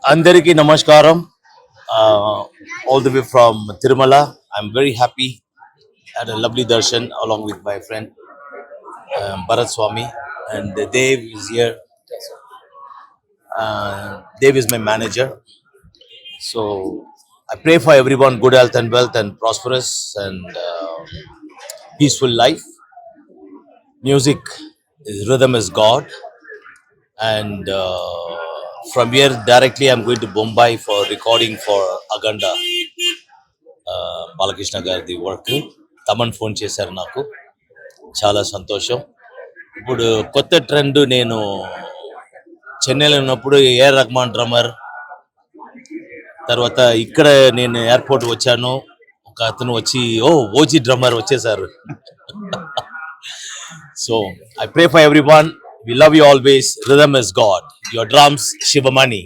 Andariki Namaskaram, all the way from Tirumala. I'm very happy. Had a lovely darshan along with my friend Bharat Swami, and Dev is here. Dev is my manager. So I pray for everyone good health and wealth and prosperous and peaceful life. Music is rhythm is God, and from here directly I'm going to Bombay for recording for Aganda Balakrishna గారిది work. Thaman phone చేశారు నాకు, చాలా సంతోషం. ఇప్పుడు కొత్త trend, నేను చెన్నైలో ఉన్నప్పుడు ఏఆర్ రెహమాన్ డ్రమ్మర్, తర్వాత ఇక్కడ నేను ఎయిర్పోర్ట్ వచ్చాను, ఒక అతను వచ్చి ఓజీ డ్రమ్మర్ వచ్చేసారు. So I pray for everyone, we love you always, rhythm is God, your drums Sivamani.